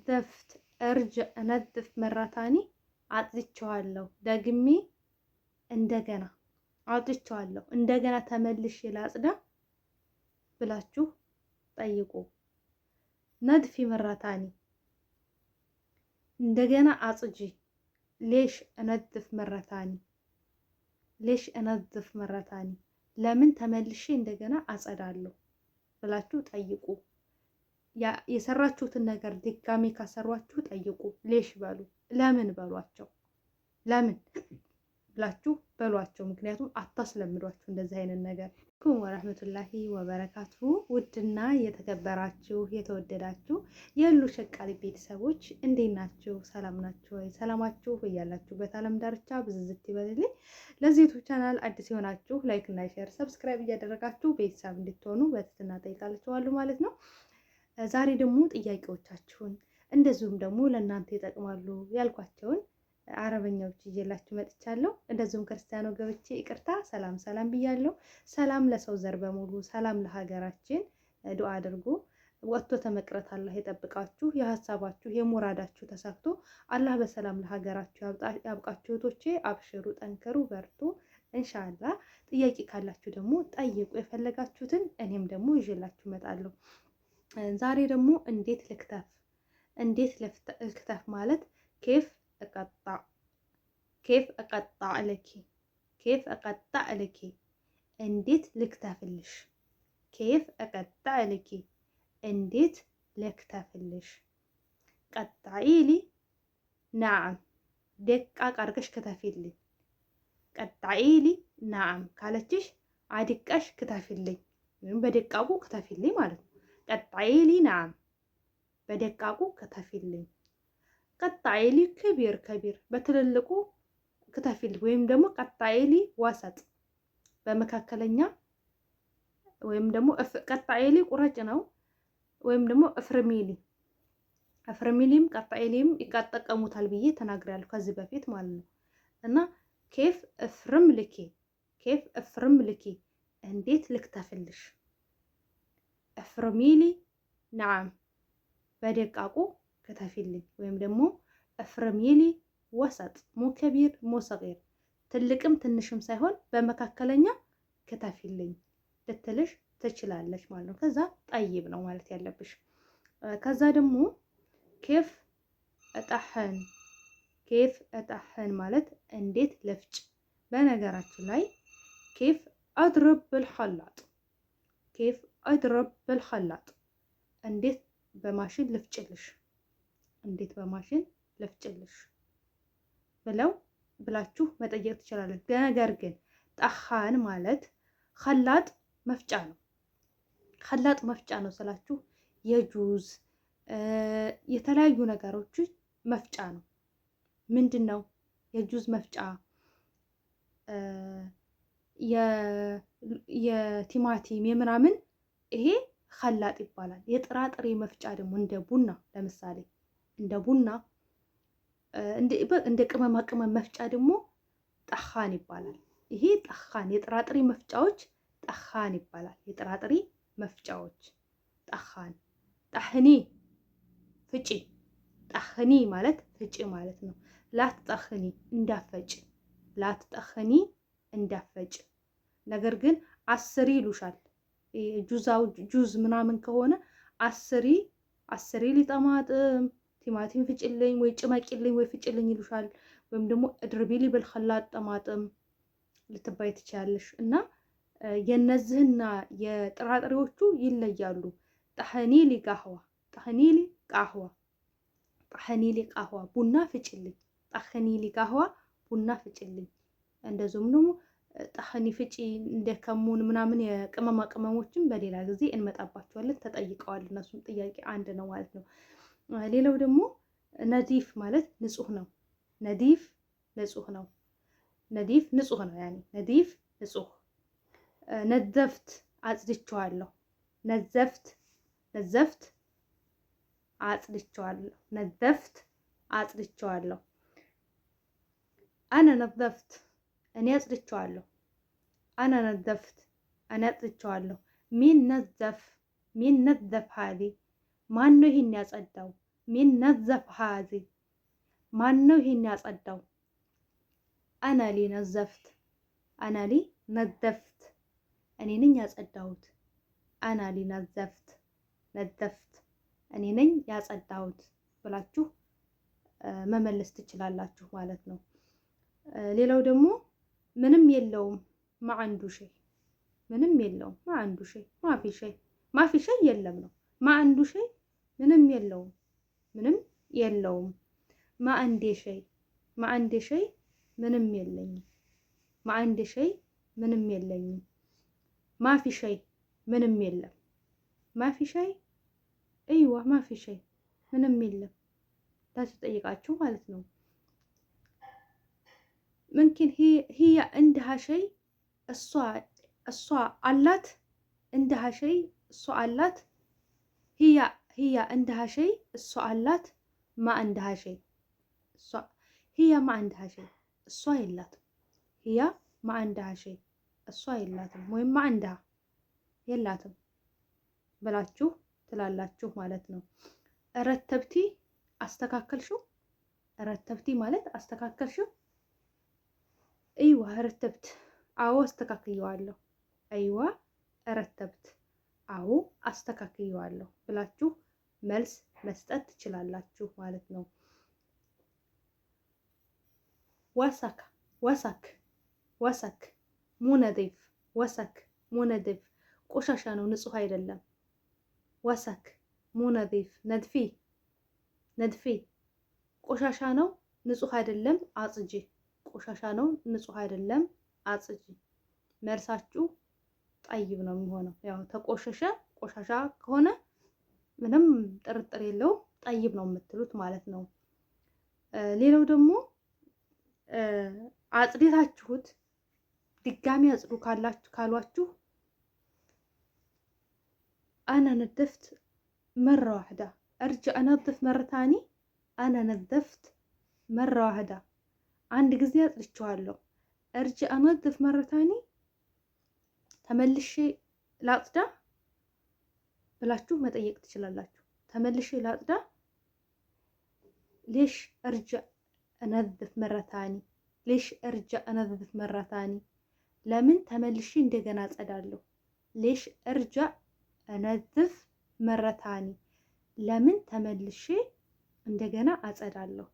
ነዘፍት እርጅዕ እነዝፍ መራታኒ አጽድቼዋለሁ ደግሜ እንደገና አጽድቼዋለሁ እንደገና ተመልሼ ላጽዳ ብላችሁ ጠይቁ። ነድፊ መራታኒ እንደገና አጽጂ። ሌሽ እነዝፍ መረታኒ ሌሽ እነዝፍ መረታኒ ለምን ተመልሼ እንደገና አጸዳለሁ ብላችሁ ጠይቁ። የሰራችሁትን ነገር ድጋሜ ካሰሯችሁ ጠይቁ። ሌሽ በሉ፣ ለምን በሏቸው። ለምን ብላችሁ በሏቸው። ምክንያቱም አታስለምዷችሁ እንደዚህ አይነት ነገር። ወረህመቱላሂ ወበረካቱ። ውድና የተከበራችሁ የተወደዳችሁ የሉ ሸቃሊ ቤተሰቦች እንዴት ናችሁ? ሰላም ናችሁ ወይ? ሰላማችሁ እያላችሁበት ዓለም ዳርቻ ብዝዝት ይበልልኝ። ለዚህ ዩቱብ ቻናል አዲስ የሆናችሁ ላይክ እና ሼር ሰብስክራይብ እያደረጋችሁ ቤተሰብ እንድትሆኑ በትህትና ጠይቃላችኋለሁ ማለት ነው። ዛሬ ደግሞ ጥያቄዎቻችሁን እንደዚሁም ደግሞ ለእናንተ ይጠቅማሉ ያልኳቸውን አረበኛዎች ይዤላችሁ መጥቻለሁ። እንደዚሁም ክርስቲያኖ ገብቼ ይቅርታ ሰላም ሰላም ብያለሁ። ሰላም ለሰው ዘር በሙሉ ሰላም ለሀገራችን ዱዓ አድርጉ። ወጥቶ ተመቅረት አላህ ይጠብቃችሁ። የሀሳባችሁ የሙራዳችሁ ተሳክቶ አላህ በሰላም ለሀገራችሁ ያብቃችሁ። እህቶቼ አብሽሩ፣ ጠንክሩ፣ በርቱ ኢንሻአላህ። ጥያቄ ካላችሁ ደግሞ ጠይቁ የፈለጋችሁትን፣ እኔም ደግሞ ይዤላችሁ እመጣለሁ። ዛሬ ደግሞ እንዴት ልክተፍ ማለት ኬፍ እቀጣ ለኪ እንዴት ልክተፍልሽ፣ ኬፍ እቀጣ ለኪ እንዴት ልክተፍልሽ። ቀጣኢሊ ናዓም ደቃቅ አርገሽ ክተፊልኝ። ቀጣኢሊ ናዓም ካለችሽ አድቀሽ ክተፊልኝ ወይም በደቃቁ ክተፊልኝ ማለት ነው። ቀጣኢሊ ናዓም በደቃቁ ክተፊልኝ። ቀጣኢሊ ከቢር በትልልቁ ክተፊልኝ ወይም ደግሞ ቀጣኢሊ ወሰጥ በመካከለኛ ወይም ደግሞ ቀጣኢሊ ቁረጭ ነው ወይም ደግሞ እፍርሚሊም ቀጣኢሊም ይጠቀሙታል ብዬ ተናግሬያለሁ ከዚህ በፊት ማለት ነው። እና ኬፍ እፍርም ልኪ እንዴት ልክተፍልሽ። እፍርሚሊ ናዓም በደቃቁ ክተፊልኝ ወይም ደግሞ እፍርሚሊ ወሰጥ ሙ ከቢር ሙ ሰጊር ትልቅም ትንሽም ሳይሆን በመካከለኛ ክተፊልኝ ልትልሽ ትችላለች ማለት ነው። ከዛ ጠይብ ነው ማለት ያለብሽ። ከዛ ደግሞ ኬፍ እጣሕን ማለት እንዴት ልፍጭ። በነገራችን ላይ ኬፍ አድረብ ብልኸላጥ እንዴት በማሽን ልፍጭልሽ ብላችሁ መጠየቅ ትችላለች። ነገር ግን ጣኻን ማለት ኸላጥ መፍጫ ነው ስላችሁ የጁዝ የተለያዩ ነገሮች መፍጫ ነው። ምንድን ነው የጁዝ መፍጫ? የቲማቲም የምናምን ይሄ ኸላጥ ይባላል። የጥራጥሬ መፍጫ ደግሞ እንደ ቡና ለምሳሌ እንደ ቡና እንደ ቅመማ ቅመም መፍጫ ደግሞ ጣኻን ይባላል። ይሄ ጣኻን የጥራጥሬ መፍጫዎች ጣኻን ይባላል። የጥራጥሬ መፍጫዎች ጣኻን። ጣህኒ ፍጪ፣ ጣህኒ ማለት ፍጪ ማለት ነው። ላትጠኽኒ እንዳፈጭ ነገር ግን አስሪ ይሉሻል። ጁዝ ምናምን ከሆነ አስሪ ሊጠማጥም ቲማቲም ፍጭልኝ ወይ ጭመቂልኝ ወይ ፍጭልኝ ይሉሻል። ወይም ደግሞ እድርቢሊ ብልኸላጥ ጠማጥም ልትባይ ትችያለሽ። እና የነዚህና የጥራጥሬዎቹ ይለያሉ። ጣህኒሊ ቃህዋ ቡና ፍጭልኝ፣ ጣህኒሊ ቃህዋ ቡና ፍጭልኝ። እንደዚሁም ደግሞ ጣህኒ ፍጪ እንደ ከሙን ምናምን የቅመማ ቅመሞችን በሌላ ጊዜ እንመጣባቸዋለን። ተጠይቀዋል። እነሱም ጥያቄ አንድ ነው ማለት ነው። ሌላው ደግሞ ነዲፍ ማለት ንጹህ ነው። ነዲፍ ንጹህ ነው። ያኔ ነዲፍ ንጹህ። ነዘፍት አጽድቼዋለሁ። ነዘፍት አጽድቼዋለሁ። አነ ነዘፍት እኔ አጽድቼዋለሁ። አነ አጽድቼዋለሁ። ሚን ነዘፍ ሀዚ ማን ነው ይህን ያጸዳው? ሚን ነዘፍ ሃዚ ማን ነው ይሄን ያጸዳው? አና ሊ ነዘፍት አና ሊ ነዘፍት እኔ ነኝ ያጸዳሁት። አና ሊ ነዘፍት ነዘፍት እኔ ነኝ ያጸዳሁት ብላችሁ መመለስ ትችላላችሁ ማለት ነው። ሌላው ደግሞ ምንም የለውም ማአንዱ ሸይ ምንም የለውም ማአንዱ ሸይ ማፊ ሸይ የለም ነው። ማአንዱ ሸይ ምንም የለውም ምንም የለውም። ማአንዴ ሸይ ምንም የለኝም። ማአንዴ ሸይ ምንም የለኝም። ማፊ ሸይ ምንም የለም። ማፊ ሸይ እይዋ ማፊ ሸይ ምንም የለም ታስጠይቃችሁ ማለት ነው። ምንኪን ሂያ እንደሃ ሸይ እሷ አላት እንደሃ ሸይ እሷ አላት። ሂያ እንደሃ ሸይ እሷ አላት። ማ እንደሃ ሸይ ሂያ ማ እንደሃ ሸይ እሷ የላትም። ሂያ ማ እንደሃ ሸይ እሷ የላትም ወይም ማ እንደሃ የላትም ብላችሁ ትላላችሁ ማለት ነው። ረተብቲ አስተካከልሽው። ረተብቲ ማለት አስተካከልሽው። አይዋ ረተብት አዎ አስተካክየዋለሁ። አይዋ ረተብት አዎ አስተካክየዋለሁ ብላችሁ መልስ መስጠት ትችላላችሁ ማለት ነው። ወሰክ ሙነዲፍ ወሰክ ሙነዲፍ ቆሻሻ ነው ንጹህ አይደለም። ወሰክ ሙነዲፍ ነድፊ ቆሻሻ ነው ንጹህ አይደለም አጽጂ። ቆሻሻ ነው ንጹህ አይደለም አጽጂ። መልሳችሁ ጠይብ ነው የሚሆነው። ያው ተቆሸሸ ቆሻሻ ከሆነ ምንም ጥርጥር የለውም ጠይብ ነው የምትሉት ማለት ነው። ሌላው ደግሞ አጽዴታችሁት ድጋሚ አጽዱ ካሏችሁ አና ነደፍት መራ ዋሕዳ እርጅዕ አነድፍ መረታኒ አና ነደፍት መራ ዋሕዳ አንድ ጊዜ አጽድቼዋለሁ። እርጅዕ አነድፍ መረታኒ ተመልሼ ላጽዳ ብላችሁ መጠየቅ ትችላላችሁ። ተመልሼ ላጽዳ ሌሽ እርጅዕ አነድፍ መረታኒ ሌሽ እርጅዕ አነድፍ መረታኒ ለምን ተመልሼ እንደገና አጸዳለሁ። ሌሽ እርጅዕ አነድፍ መረታኒ ለምን ተመልሼ እንደገና አጸዳለሁ።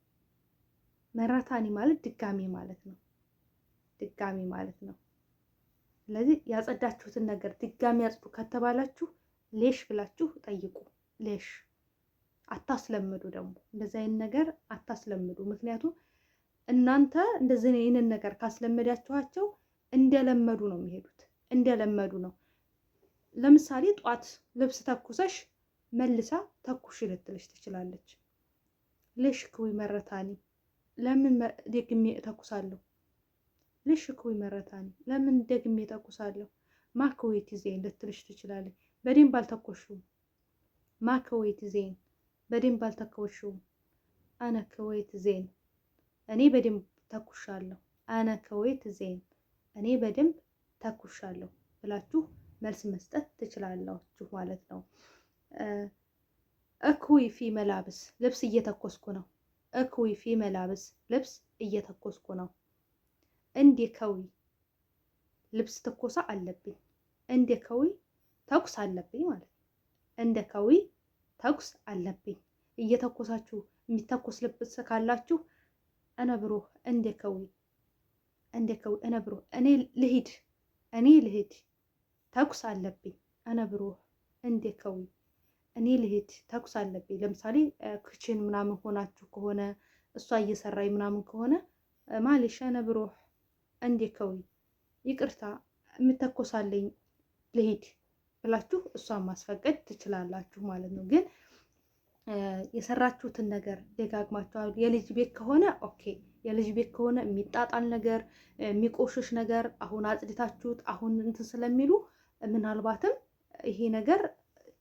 መረታኒ ማለት ድጋሚ ማለት ነው። ድጋሚ ማለት ነው። ስለዚህ ያጸዳችሁትን ነገር ድጋሚ አጽዱ ከተባላችሁ ሌሽ ብላችሁ ጠይቁ። ሌሽ አታስለምዱ። ደግሞ እንደዚህ አይነት ነገር አታስለምዱ። ምክንያቱም እናንተ እንደዚህ አይነት ነገር ካስለመዳችኋቸው እንደለመዱ ነው የሚሄዱት። እንደለመዱ ነው። ለምሳሌ ጧት ልብስ ተኩሰሽ መልሳ ተኩሽ ልትልሽ ትችላለች። ሌሽ ክዊ መረታኒ ለምን ደግሜ ተኩሳለሁ። ሌሽ ክዊ መረታኒ ለምን ደግሜ ተኩሳለሁ። ማከወይት ዜን ልትልሽ ትችላለች። በደንብ አልተኮሽውም። ማከወይት ዜን በደንብ አልተኮሽውም። አነ ከወይት ዜን እኔ በደንብ ተኩሻለሁ። አነ ከወይት ዜን እኔ በደንብ ተኩሻለሁ ብላችሁ መልስ መስጠት ትችላላችሁ ማለት ነው። እክዊ ፊ መላብስ ልብስ እየተኮስኩ ነው። እክዊ ፊ መላብስ ልብስ እየተኮስኩ ነው። እንዴ ከዊ ልብስ ትኮሳ አለብኝ። እንዴ ከዊ ተኩስ አለብኝ ማለት ነው። እንደ ከዊ ተኩስ አለብኝ። እየተኮሳችሁ የሚተኮስ ልብስ ካላችሁ እነ ብሩህ እንደ ከዊ እነ ብሩህ እኔ ልሂድ ተኩስ አለብኝ። እነ ብሩህ እንደ ከዊ እኔ ልሂድ ተኩስ አለብኝ። ለምሳሌ ክችን ምናምን ሆናችሁ ከሆነ እሷ እየሰራኝ ምናምን ከሆነ ማሌሽ እነ ብሩህ እንደ ከዊ ይቅርታ የምተኮሳለኝ ልሂድ ብላችሁ እሷን ማስፈቀድ ትችላላችሁ ማለት ነው። ግን የሰራችሁትን ነገር ደጋግማችኋል። የልጅ ቤት ከሆነ ኦኬ፣ የልጅ ቤት ከሆነ የሚጣጣል ነገር የሚቆሽሽ ነገር አሁን አጽድታችሁት አሁን እንትን ስለሚሉ ምናልባትም ይሄ ነገር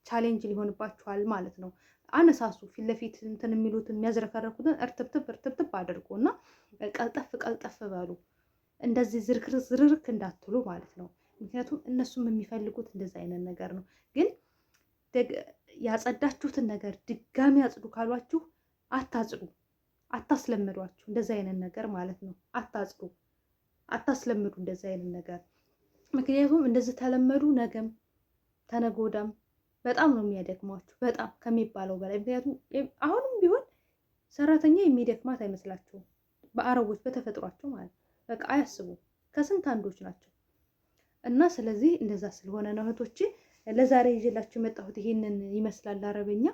ቻሌንጅ ሊሆንባችኋል ማለት ነው። አነሳሱ ፊት ለፊት እንትን የሚሉትን የሚያዝረከረኩትን እርትብትብ አድርጎ እና ቀልጠፍ በሉ። እንደዚህ ዝርክርክ እንዳትሉ ማለት ነው። ምክንያቱም እነሱም የሚፈልጉት እንደዚህ አይነት ነገር ነው። ግን ያጸዳችሁትን ነገር ድጋሚ አጽዱ ካሏችሁ አታጽዱ፣ አታስለምዷችሁ። እንደዚህ አይነት ነገር ማለት ነው። አታጽዱ፣ አታስለምዱ እንደዚህ አይነት ነገር። ምክንያቱም እንደዚህ ተለመዱ ነገም ተነጎዳም በጣም ነው የሚያደክሟችሁ፣ በጣም ከሚባለው በላይ። ምክንያቱም አሁንም ቢሆን ሰራተኛ የሚደክማት አይመስላችሁም? በአረቦች በተፈጥሯቸው ማለት በቃ አያስቡም። ከስንት አንዶች ናቸው። እና ስለዚህ እንደዛ ስለሆነ ነው እህቶቼ ለዛሬ ይዤላችሁ የመጣሁት ይሄንን ይመስላል። አረበኛ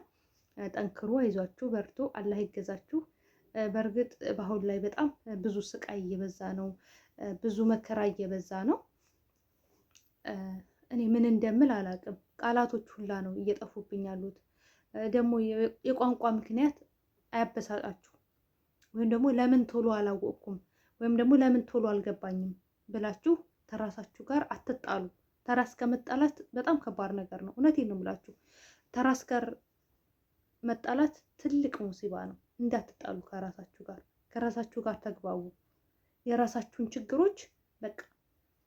ጠንክሮ አይዟችሁ፣ በርቶ፣ አላህ ይገዛችሁ። በእርግጥ በአሁን ላይ በጣም ብዙ ስቃይ እየበዛ ነው፣ ብዙ መከራ እየበዛ ነው። እኔ ምን እንደምል አላውቅም። ቃላቶች ሁላ ነው እየጠፉብኝ ያሉት። ደግሞ የቋንቋ ምክንያት አያበሳጣችሁ፣ ወይም ደግሞ ለምን ቶሎ አላወቅኩም ወይም ደግሞ ለምን ቶሎ አልገባኝም ብላችሁ ተራሳችሁ ጋር አትጣሉ። ተራስ ከመጣላት በጣም ከባድ ነገር ነው። እውነቴን ነው የምላችሁ። ተራስ ጋር መጣላት ትልቅ ሙሲባ ነው። እንዳትጣሉ ከራሳችሁ ጋር ተግባቡ። የራሳችሁን ችግሮች በቃ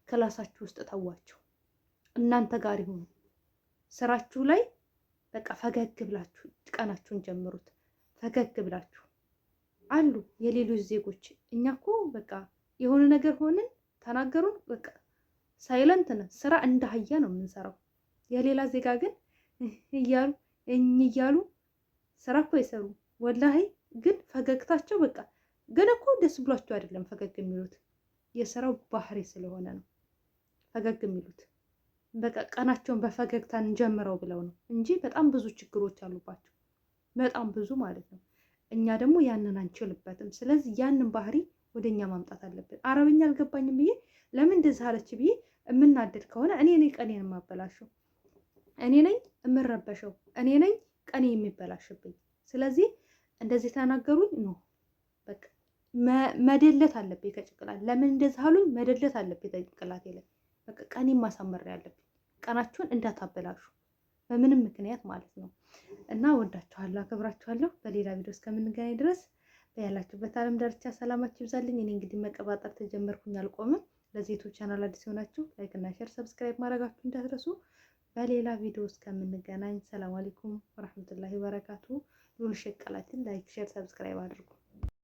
ክላሳችሁ ውስጥ ተዋቸው፣ እናንተ ጋር ይሁኑ። ስራችሁ ላይ በቃ ፈገግ ብላችሁ ቀናችሁን ጀምሩት። ፈገግ ብላችሁ አሉ የሌሎች ዜጎች። እኛ እኮ በቃ የሆነ ነገር ሆንን ተናገሩን በቃ ሳይለንት ነን። ስራ እንደ አህያ ነው የምንሰራው። የሌላ ዜጋ ግን እያሉ ስራ እኮ ይሰሩ ወላሂ። ግን ፈገግታቸው በቃ ግን እኮ ደስ ብሏቸው አይደለም ፈገግ የሚሉት፣ የስራው ባህሪ ስለሆነ ነው ፈገግ የሚሉት። በቃ ቀናቸውን በፈገግታን ጀምረው ብለው ነው እንጂ በጣም ብዙ ችግሮች አሉባቸው፣ በጣም ብዙ ማለት ነው። እኛ ደግሞ ያንን አንችልበትም። ስለዚህ ያንን ባህሪ ወደኛ ማምጣት አለብን። አረብኛ አልገባኝም ብዬ ለምን እንደዚህ አለች ብዬ የምናደድ ከሆነ እኔ ነኝ ቀኔን የማበላሸው፣ እኔ ነኝ የምረበሸው፣ እኔ ነኝ ቀኔ የሚበላሽብኝ። ስለዚህ እንደዚህ ተናገሩኝ ነው በቃ መደለት አለብኝ ከጭንቅላት። ለምን እንደዚህ አሉኝ መደለት አለብኝ ከጭንቅላቴ ላይ። በቃ ቀኔን ማሳመር ያለብኝ። ቀናችሁን እንዳታበላሹ በምንም ምክንያት ማለት ነው። እና ወዳችኋለሁ፣ አከብራችኋለሁ። በሌላ ቪዲዮ እስከምንገናኝ ድረስ በያላችሁበት ዓለም ዳርቻ ሰላማችሁ ይብዛልኝ። እኔ እንግዲህ መቀባጠር ተጀመርኩኝ፣ አልቆምም። ለዚህ ዩቲዩብ ቻናል አዲስ የሆናችሁ ላይክ እና ሼር ሰብስክራይብ ማድረጋችሁ እንዳትረሱ። በሌላ ቪዲዮ እስከምንገናኝ ሰላም አለይኩም ወራህመቱላሂ ወበረካቱ። ሉል ሸቀላትን ላይክ ሼር ሰብስክራይብ አድርጉ።